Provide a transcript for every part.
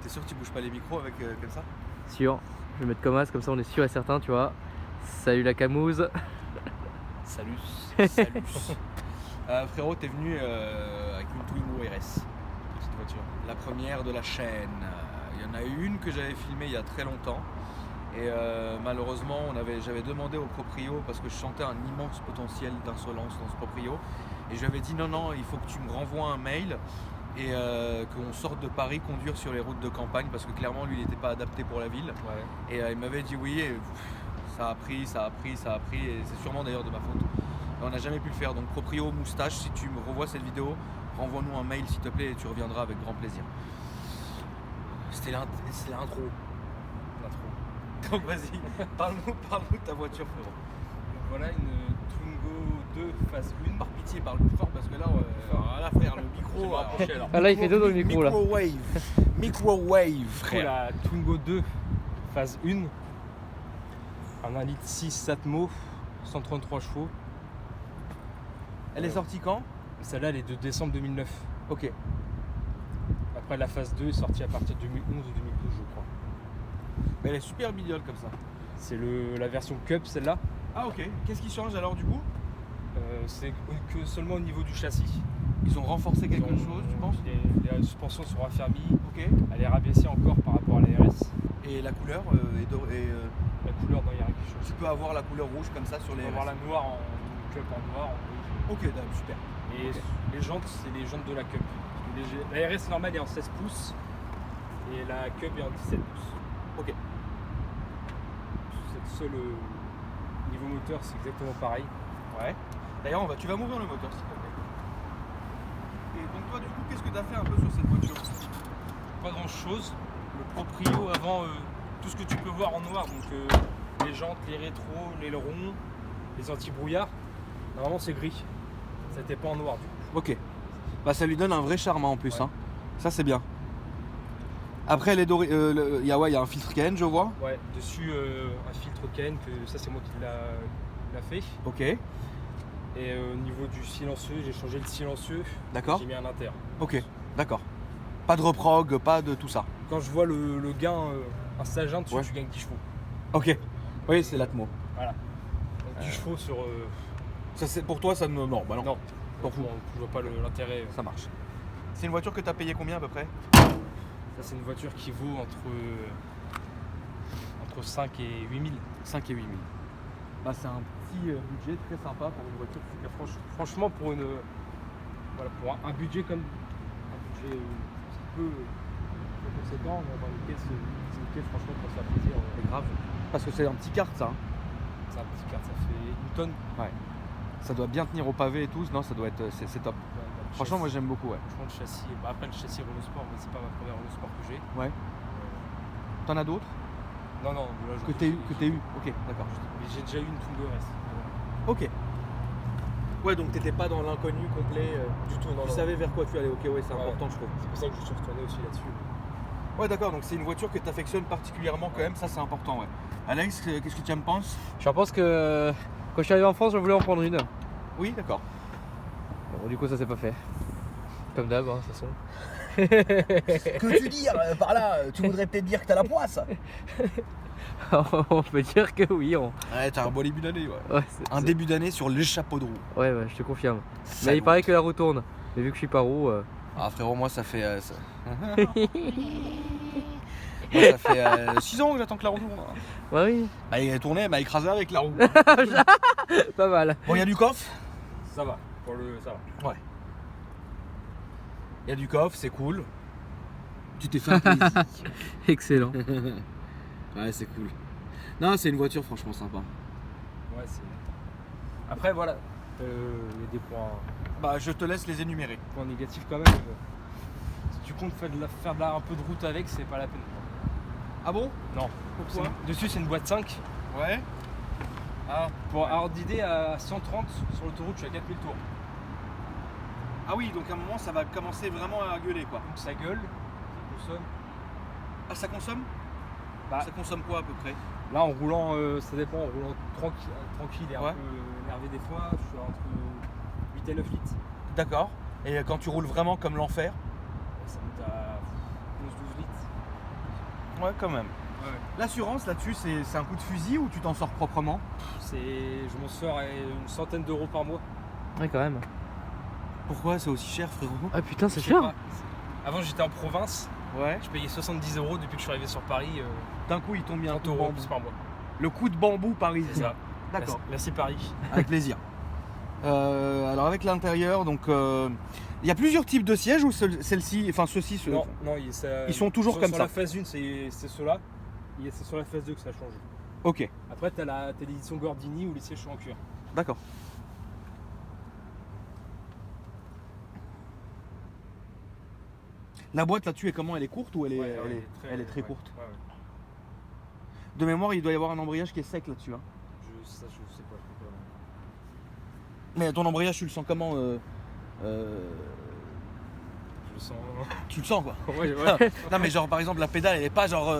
T'es sûr que tu bouges pas les micros avec comme ça? Sûr. Je vais mettre comme as, comme ça on est sûr et certain, tu vois. Salut la camouze. Salut. Frérot, t'es venu avec une Twingo RS, petite voiture. La première de la chaîne. Il y en a une que j'avais filmée il y a très longtemps. Et malheureusement, j'avais demandé au proprio, parce que je sentais un immense potentiel d'insolence dans ce proprio. Et je lui avais dit non, il faut que tu me renvoies un mail et qu'on sorte de Paris conduire sur les routes de campagne, parce que clairement lui il n'était pas adapté pour la ville. Ouais. Et il m'avait dit oui, et ça a pris, et c'est sûrement d'ailleurs de ma faute. Et on n'a jamais pu le faire, donc proprio moustache, si tu me revois cette vidéo, renvoie-nous un mail s'il te plaît et tu reviendras avec grand plaisir. C'était l'intro. Donc vas-y, parle-nous de ta voiture, frérot. Voilà une Twingo 2 phase 1. Par pitié, parle plus fort parce que là, là frère, le micro. Ah là il fait deux dans le micro là. Microwave, frère. La Twingo 2 phase 1. Un 1,6 litre Satmo, 133 chevaux. Elle est sortie quand? Celle-là elle est de décembre 2009. Ok. Après la phase 2 est sortie à partir de 2011 ou 2012 je crois. Mais elle est super mignonne comme ça. C'est la version Cup celle-là. Ah ok. Qu'est-ce qui change alors du coup? C'est que seulement au niveau du châssis. Ils ont renforcé quelque chose, tu penses? Les suspensions sont raffermies. Ok. Elle est rabaissée encore par rapport à la RS. Et la couleur La couleur, non, il y a rien qui change. Tu peux avoir la couleur rouge comme ça sur les On RS. va avoir la noire en Cup en noir. En rouge. Ok, super. Et les jantes, c'est les jantes de la Cup. La RS normale est en 16 pouces et la Cup est en 17 pouces. Ok. C'est le seul niveau moteur, c'est exactement pareil. Ouais. D'ailleurs, tu vas m'ouvrir le moteur s'il te plaît. Et donc toi, du coup, qu'est-ce que tu as fait un peu sur cette voiture? Pas grand chose. Le proprio avant, tout ce que tu peux voir en noir, donc les jantes, les rétros, l'aileron, les anti-brouillards. Normalement c'est gris. Ça n'était pas en noir du coup. Ok. Bah ça lui donne un vrai charme en plus. Ouais. Hein. Ça c'est bien. Après elle est dorée. Il y a un filtre Ken, je vois. Ouais, dessus un filtre Ken, que ça c'est moi qui l'a fait. Ok. Et au niveau du silencieux, j'ai changé le silencieux. D'accord. J'ai mis un inter. Ok, d'accord. Pas de reprog, pas de tout ça. Quand je vois le gain, un Sagin dessus, Ouais. tu gagnes 10 chevaux. Ok. Oui, c'est l'Atmo. Voilà. Donc 10 chevaux sur. Ça c'est pour toi, ça ne. Non, bah non. Non, T'en fous. je vois pas l'intérêt. Ça marche. C'est une voiture que tu as payée combien à peu près? Ça, c'est une voiture qui vaut entre 5 et 8 000. 5 et 8 000. Bah c'est un petit budget très sympa pour une voiture. Franchement, pour un budget comme un budget un peu conséquent, on va avoir une caisse franchement pour se faire plaisir. C'est grave. Parce que c'est un petit kart ça. Hein. C'est un petit carte, ça fait une tonne. Ouais. Ça doit bien tenir au pavé et tout. Non, ça doit être. C'est top. Franchement, moi j'aime beaucoup. Ouais. Franchement, le châssis. Bah, après, le châssis Renault Sport, mais c'est pas ma première Renault Sport que j'ai. Ouais. T'en as d'autres? Non, là, Que t'aies eu. Ok, d'accord. Mais j'ai déjà eu une Twingo RS. Ok. Ouais, donc t'étais pas dans l'inconnu complet. Du tout, non. Tu savais vers quoi tu allais. Ok, ouais, c'est important, je trouve. C'est pour ça que je suis retourné aussi là-dessus. Ouais, d'accord. Donc c'est une voiture que t'affectionnes particulièrement quand même. Ça, c'est important, ouais. Alex, qu'est-ce que tu en penses? Je pense que quand je suis arrivé en France, je voulais en prendre une. Oui, d'accord. Bon, du coup, ça s'est pas fait. Comme d'hab, hein, de toute façon. Que tu dire par là? Tu voudrais peut-être dire que t'as la poisse? On peut dire que oui. Ouais, t'as un beau début d'année, ouais. Ouais, Un début d'année sur le chapeau de roue. Ouais, je te confirme. Salut. Mais il paraît que la roue tourne. Mais vu que je suis pas roue. Ah frérot, moi ça fait. Moi, ça fait 6 ans que j'attends que la roue tourne. Ouais, oui. Bah, il est tourné, elle m'a écrasé avec la roue. Pas mal. Bon, il y a du coffre. Ça va. Ça va. Ouais. Il y a du coffre, c'est cool. Tu t'es fait un plaisir. Excellent. Ouais, c'est cool. Non, c'est une voiture franchement sympa. Ouais, c'est. Après, voilà. Il y a des Bah, je te laisse les énumérer. points négatifs quand même. Si tu comptes faire un peu de route avec, c'est pas la peine. Ah bon? Non. Pourquoi? Dessus, c'est une boîte 5. Ouais. Ah. Pour avoir d'idée, à 130 sur l'autoroute, je suis à 4000 tours. Ah oui, donc à un moment ça va commencer vraiment à gueuler quoi. Donc ça gueule, ça consomme. Ah, ça consomme? Bah, Ça consomme quoi à peu près? là, en roulant, ça dépend, en roulant tranquille et un Ouais. peu énervé des fois, je suis entre 8 et 9 litres. D'accord. Et quand tu roules vraiment comme l'enfer? Ça monte à 11-12 litres. Ouais, quand même. Ouais. L'assurance là-dessus, c'est un coup de fusil ou tu t'en sors proprement? Je m'en sors à une centaine d'euros par mois. Ouais, quand même. Pourquoi c'est aussi cher, frérot? Ah putain, c'est Je sais cher. pas. Avant j'étais en province, Ouais. je payais 70 € depuis que je suis arrivé sur Paris. D'un coup, il tombe bien un 30 coup de € bambou. par mois. Le coup de bambou parisien. C'est ça. D'accord. Merci Paris. Avec plaisir. Alors avec l'intérieur, donc il y a plusieurs types de sièges ou celle-ci, enfin ceux-ci, Non, ils sont toujours comme sur ça. la phase 1, c'est ceux-là. Et c'est sur la phase 2 que ça change. Ok, Après, t'as l'édition Gordini où les sièges sont en cuir. d'accord. La boîte là-dessus est comment? Elle est courte ou elle est, Ouais, elle est très ouais, courte? ouais, ouais. De mémoire, il doit y avoir un embrayage qui est sec là-dessus. Hein. Je sais pas. Mais ton embrayage, tu le sens comment Je le sens. Tu le sens quoi? Ouais, ouais. Non mais genre par exemple la pédale elle est pas genre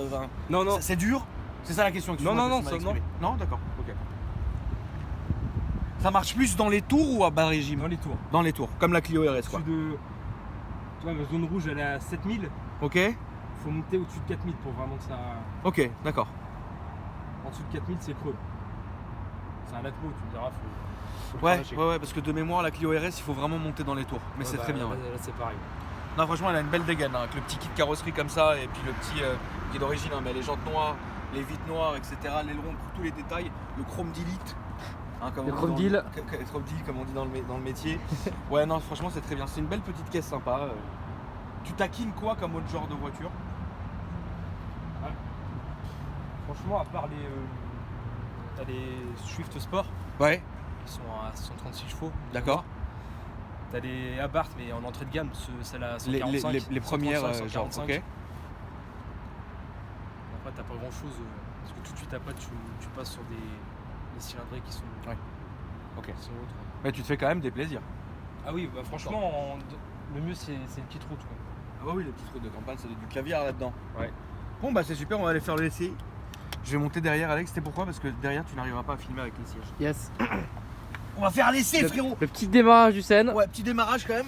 Non, non. c'est dur? C'est ça la question que tu Non, m'as- non, tu m'as ça, exprimée. Non, d'accord, ok. Ça marche plus dans les tours ou à bas régime? Dans les tours. Dans les tours, comme la Clio RS quoi. Tu vois, ma zone rouge elle est à 7000. Ok, Faut monter au-dessus de 4000 pour vraiment que ça. ok, d'accord. En dessous de 4000, c'est creux. C'est un latmo, tu me diras. Faut le Ouais, cravacher. ouais, parce que de mémoire la Clio RS il faut vraiment monter dans les tours. Mais Ouais, c'est bah, très bien. Là, Ouais. là, c'est pareil. Non franchement elle a une belle dégaine hein, avec le petit kit carrosserie comme ça et puis le petit qui est d'origine hein, mais les jantes noires, les vitres noires, etc. L'aileron pour tous les détails, le chrome d'élite. Hein, comme Le on dit chrome dans deal. Chrome deal comme on dit dans le métier. Ouais non franchement c'est très bien. C'est une belle petite caisse sympa. Tu taquines quoi comme autre genre de voiture? Franchement, à part t'as les Swift Sport Ouais, qui sont à 136 chevaux. d'accord. T'as les Abarth, mais en entrée de gamme, celle à Les 145. les premières 135, genre 145. ok. Après, t'as pas grand chose. Parce que tout de suite après, tu passes sur des cylindrées qui sont. Ouais. Ok. Qui sont autres. Mais tu te fais quand même des plaisirs. Ah oui, bah franchement, le mieux c'est une petite route. Quoi. Ah bah oui, les petites routes de campagne, c'est du caviar là-dedans. Ouais. Bon bah c'est super, on va aller faire l'essai. Je vais monter derrière Alex, c'était pourquoi? Parce que derrière tu n'arriveras pas à filmer avec les sièges. Yes. On va faire l'essai frérot. Le petit démarrage du scène. Ouais, petit démarrage quand même.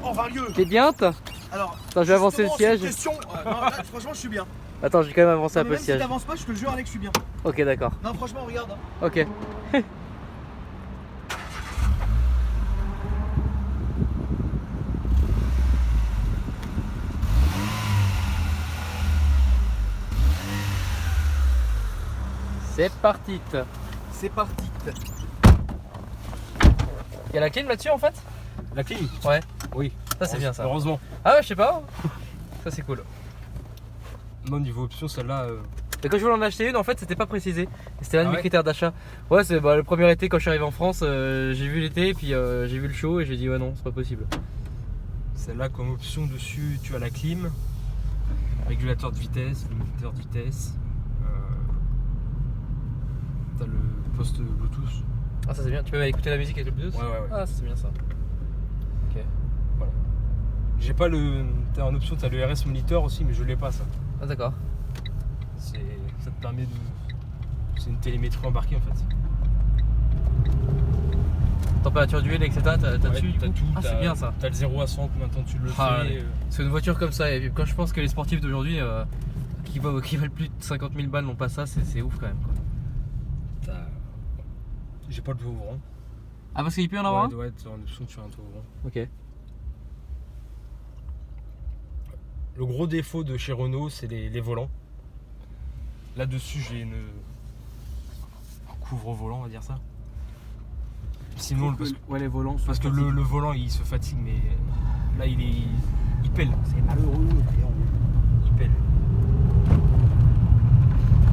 Oh 20 lieues. T'es bien toi? Alors, Attends, je vais avancer le justement, siège. cette question, non, là, franchement je suis bien. Attends, je vais quand même avancer Non, un mais peu le même si siège. t'avances pas, je te le jure Alex, je suis bien. Ok, d'accord. Non franchement regarde. Hein. Ok. C'est parti. C'est parti. Il y a la clim là-dessus en fait? La clim. Ouais. Oui. Ça c'est bien ça. Heureusement. Ah ouais, je sais pas. Ça c'est cool. Non, niveau option, celle-là. Et quand je voulais en acheter une, en fait, c'était pas précisé. Et c'était l'un de Ah mes ouais critères d'achat. Ouais, c'est le premier été quand je suis arrivé en France, j'ai vu l'été, puis j'ai vu le show et j'ai dit ouais non, c'est pas possible. Celle-là, comme option dessus, tu as la clim, régulateur de vitesse, limiteur de vitesse. T'as le poste Bluetooth. Ah ça c'est bien. Tu peux écouter la musique avec le Bluetooth? Ouais. Ah c'est bien ça. Ok. Voilà. J'ai pas le. T'as en option, t'as le RS monitor aussi, mais je l'ai pas ça. Ah d'accord. Ça te permet de. C'est une télémétrie embarquée en fait. Température d'huile, etc. T'as Ouais, dessus du t'as coup. tout. Ah c'est bien ça. T'as le 0 à 100, combien de temps tu le Ah, fais. ouais. C'est une voiture comme ça. Et quand je pense que les sportifs d'aujourd'hui qui valent plus de 50 000 balles n'ont pas ça, c'est ouf quand même quoi. J'ai pas le toit ouvrant. Ah parce qu'il peut y en avoir un? Ouais, en option, tu as un toit ouvrant. Ok. Le gros défaut de chez Renault, c'est les volants. Là-dessus, j'ai un couvre-volant, on va dire ça. Sinon, Ouais les volants. parce que le volant, il se fatigue, mais là, il pèle. c'est malheureux. Il pèle.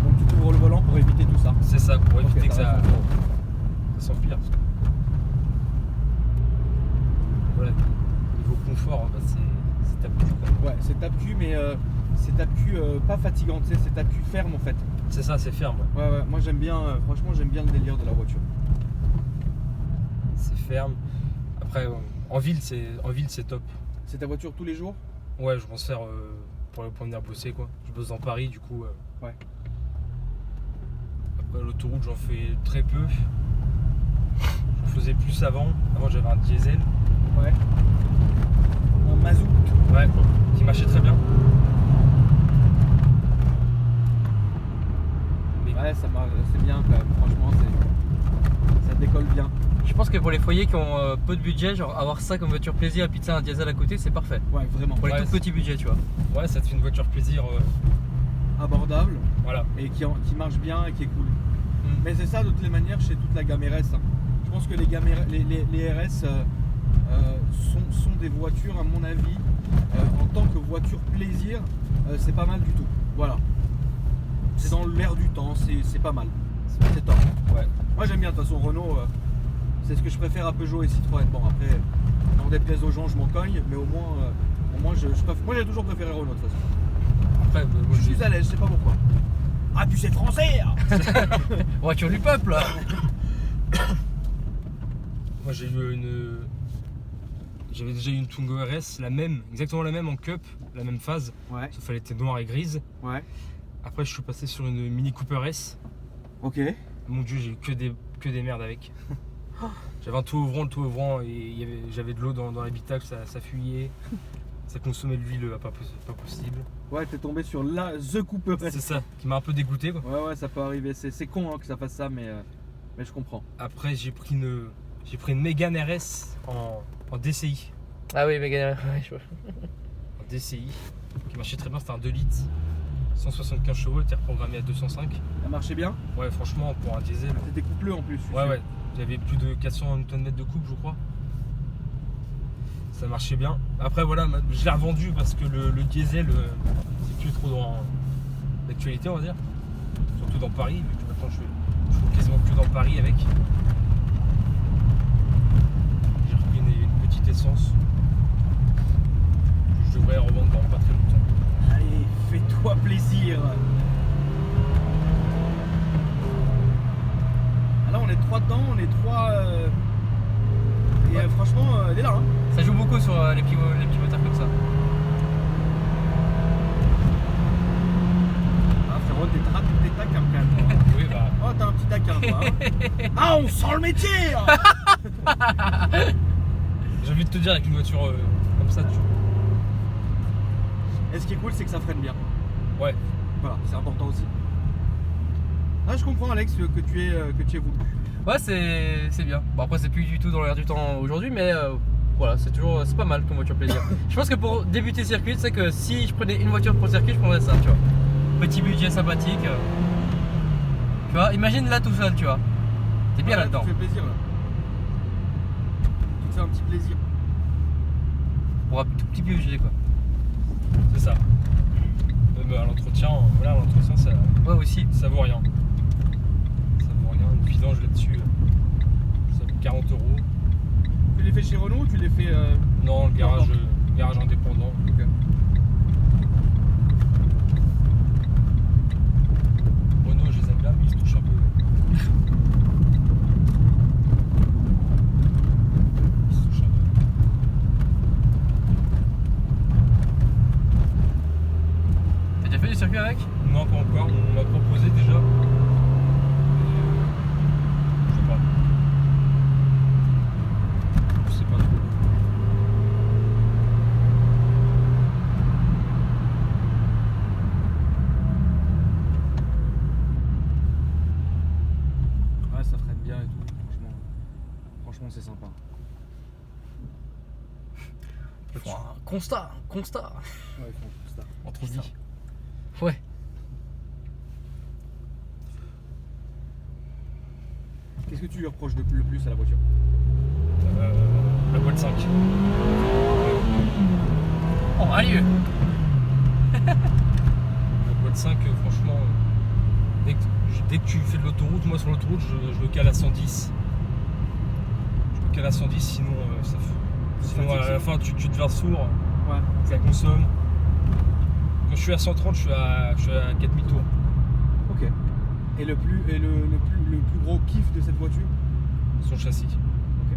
Donc tu t'ouvres le volant pour éviter tout ça. C'est ça, pour éviter Ok, que t'as ça raison. s'empire. Voilà, niveau confort, bah, c'est top cul, quoi. Ouais, c'est tape-cul mais c'est tape-cul pas fatigant, tu sais, c'est tape-cul ferme en fait. C'est ça, c'est ferme. Ouais. Ouais, moi j'aime bien, franchement j'aime bien le délire de la voiture. C'est ferme. Après, en ville, c'est top. C'est ta voiture tous les jours? Ouais, je m'en sers pour venir bosser, quoi. Je bosse dans Paris, du coup. Ouais. Après, l'autoroute, j'en fais très peu. J'en faisais plus avant. Avant, j'avais un diesel. Ouais. Un mazout. Ouais, qui marchait très bien. que pour les foyers qui ont peu de budget, genre avoir ça comme voiture plaisir et puis un diesel à côté, c'est parfait. Ouais, vraiment. Pour les Ouais, tout petits budgets, tu vois. Ouais, ça te fait une voiture plaisir. Abordable Voilà. et qui marche bien et qui est cool. Mais c'est ça de toutes les manières chez toute la gamme RS. Hein. Je pense que les RS sont des voitures, à mon avis, en tant que voiture plaisir, c'est pas mal du tout. Voilà. C'est dans l'air du temps, c'est pas mal. C'est top. Ouais. Moi j'aime bien, de toute façon Renault, c'est ce que je préfère à Peugeot et Citroën. Bon après, dans des déplaise aux gens, je m'en cogne, mais au moins moi j'ai toujours préféré Renault de toute façon. Après, moi, Je suis à l'aise, je sais pas pourquoi. Ah puis c'est français hein. Voiture du peuple là. moi j'ai eu J'avais déjà eu une Twingo RS, exactement la même en cup, la même phase, Ouais, sauf qu'elle était noire et grise. ouais. Après, je suis passé sur une Mini Cooper S. Ok. Mon dieu, j'ai eu que des merdes avec. J'avais un toit ouvrant, et j'avais de l'eau dans l'habitacle, ça fuyait. Ça consommait de l'huile pas possible. Ouais, t'es tombé sur The Cooper S. C'est ça, qui m'a un peu dégoûté quoi. Ouais, ça peut arriver. C'est con hein, que ça fasse ça, mais je comprends. Après, j'ai pris une Mégane RS en DCI. Ah oui, mais ouais, je vois. En DCI, qui marchait très bien, c'était un 2 litres. 175 chevaux, était reprogrammé à 205. Ça marchait bien. Ouais, franchement, pour un diesel. C'était coupleux en plus. Ouais, j'avais plus de 400 Nm de coupe, je crois. Ça marchait bien. Après, voilà, je l'ai revendu parce que le diesel, c'est plus trop dans l'actualité, on va dire. Surtout dans Paris, vu que maintenant je fais quasiment que dans Paris avec. J'ai repris une petite essence que je devrais revendre dans pas très longtemps. Allez, fais-toi plaisir. Ah, là, on est 3 dedans, on est 3. Et franchement, elle est là. Hein. Ça joue beaucoup sur les petits moteurs comme ça. Ah, frérot, t'es taquin quand même. Oui, bah. Oh, t'as un petit taquin, toi. Hein. Ah, on sent le métier. J'ai envie de te dire, avec une voiture comme ça, Et ce qui est cool, c'est que ça freine bien. Ouais. Voilà, c'est important aussi. Ah, je comprends, Alex, que tu es voulu. Ouais, c'est bien. Bon, après, c'est plus du tout dans l'air du temps aujourd'hui, mais voilà, c'est pas mal comme voiture plaisir. Je pense que pour débuter le circuit, c'est que si je prenais une voiture pour le circuit, je prendrais ça, tu vois. Petit budget sympathique. Tu vois, imagine là tout seul, tu vois. T'es bien là-dedans. Tu te fais plaisir là. Tu te fais un petit plaisir. Pour un tout petit budget, quoi. C'est ça. Même à l'entretien, ça Ouais, aussi. vaut rien. Ça vaut rien. Une vidange là-dessus, ça vaut 40 €. Tu les fais chez Renault ou tu les fais. Non, le garage indépendant. Ok. Renault, je les aime bien, mais ils se touchent un peu. Ils se touchent un peu. T'as déjà fait du circuit avec? Non, pas encore. On m'a proposé déjà. Je sais pas. Je sais pas trop. Ouais, ça freine bien et tout. Franchement, c'est sympa. Ils font un constat. Ouais, ils font tout ça. Entre dit. Ouais. Qu'est-ce que tu lui reproches le plus à la voiture? La boîte 5. Oh, allez. La boîte 5, franchement, dès que tu fais de l'autoroute, moi sur l'autoroute, je me cale à 110. Je me cale à 110, sinon, sinon à la fin, tu deviens sourd, Ouais. ça consomme. Quand je suis à 130, je suis à 4000 tours. Ok. Et le plus gros kiff de cette voiture? Son châssis. Ok.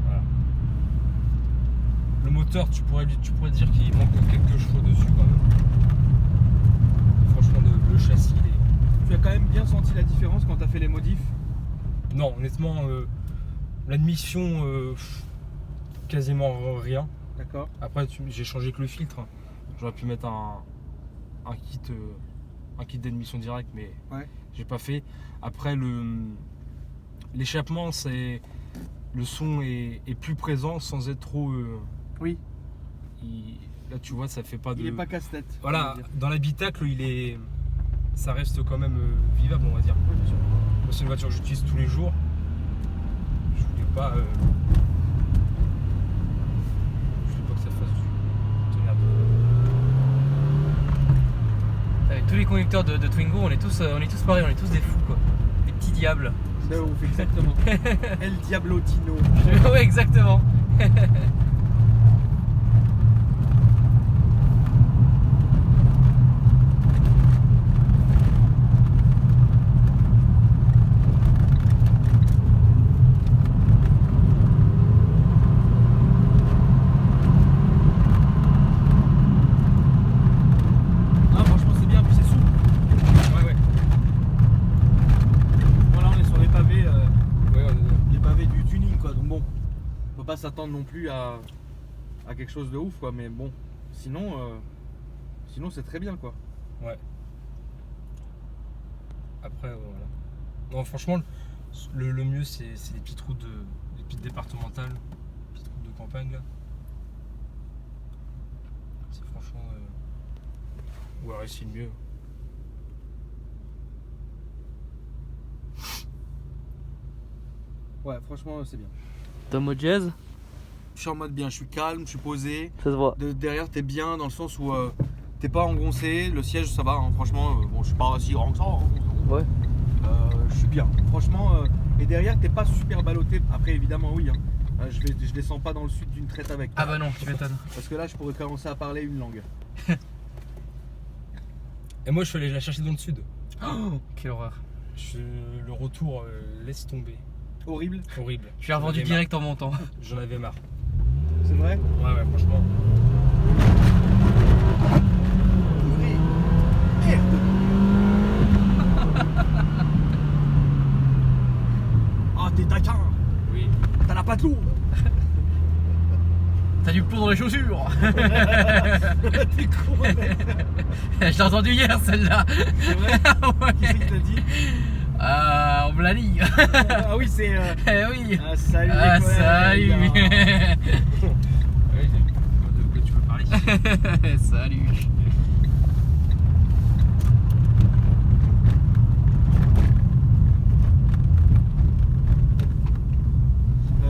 Voilà. Le moteur, tu pourrais dire qu'il manque quelques chevaux dessus quand même. Franchement, le châssis, il est... Tu as quand même bien senti la différence quand tu as fait les modifs? Non, honnêtement, l'admission, quasiment rien. D'accord. Après, j'ai changé que le filtre. J'aurais pu mettre un kit d'admission direct, mais Ouais. j'ai pas fait. Après, l'échappement, le son est plus présent sans être trop. Oui. Là, tu vois, ça fait pas de. Il est pas casse-tête. on Voilà, va dire. dans l'habitacle, ça reste quand même vivable, on va dire. Oui, bien sûr. Moi, c'est une voiture que j'utilise tous les jours. Je voulais pas. Je voulais pas que ça fasse du tonnerre de. Avec tous les conducteurs de Twingo, on est tous pareils, on est tous des fous quoi. Des petits diables. C'est ouf, exactement. El Diablotino. Ouais, exactement. Ah, franchement, c'est bien, puis c'est souple. Ouais. Voilà, on est sur les pavés. Ouais, Les pavés du tuning quoi, donc bon, on peut pas s'attendre non plus à quelque chose de ouf quoi, mais bon, sinon c'est très bien quoi. ouais. Après, voilà. Non, franchement, le mieux, c'est les petites routes, les petites départementales, les petites routes de campagne là. C'est franchement. Ouais, c'est le mieux. Ouais, franchement c'est bien. T'es en mode jazz? Je suis en mode bien, je suis calme, je suis posé. Ça se voit. Derrière t'es bien dans le sens où t'es pas engoncé, le siège ça va, hein, franchement, bon je suis pas si grand que ça, hein. Ouais. Je suis bien, franchement, et derrière t'es pas super ballotté, après évidemment oui, hein. Je descends pas dans le sud d'une traite avec. Ah bah non, tu m'étonnes. Parce que là je pourrais commencer à parler une langue. Et moi, je suis allé la chercher dans le sud. Oh, quelle horreur. Le retour, laisse tomber. Horrible. Horrible. Je l'ai revendu J'en avais direct en montant. marre. J'en avais marre. C'est vrai? Ouais, franchement. Purée. Merde. Ah t'es taquin. Oui. T'as la patte lourde. T'as du plomb dans les chaussures. T'es con mec. Je l'ai entendu hier celle-là. C'est vrai? Ouais. Qui c'est qui t'a dit? On me l'a dit. Ah oui c'est Eh oui. Ah salut Ah les salut. collègues. Oui, de quoi tu veux parler? Salut.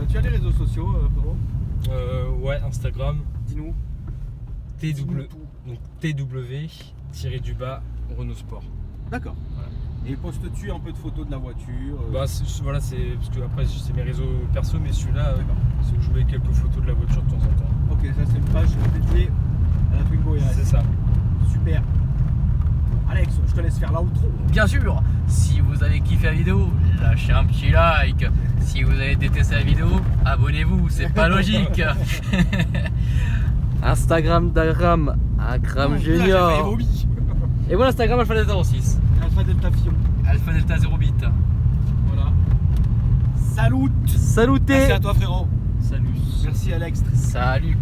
Tu as les réseaux sociaux frérot? Ouais, Instagram, Dis-nous. TW, donc TW-du-bas Renault Sport. D'accord. Voilà. Et postes-tu un peu de photos de la voiture Bah, voilà, c'est parce que après c'est mes réseaux perso, mais celui-là, c'est où je mets quelques photos de la voiture de temps en temps. Ok, ça c'est une page dédiée à la Twingo RS. C'est ça. Super. Alex, je te laisse faire l'outro. Bien sûr, si vous avez kiffé la vidéo, lâchez un petit like. Si vous avez détesté la vidéo, abonnez-vous, c'est pas logique. Instagram d'Agram, Agram Là, j'ai failli Junior. vomir. Et voilà Instagram Alpha Delta 06. Alpha Delta Fion. Alpha Delta 0 bit. Voilà. Salut. Saluté. Merci à toi frérot. Salut. Merci Alex. Salut.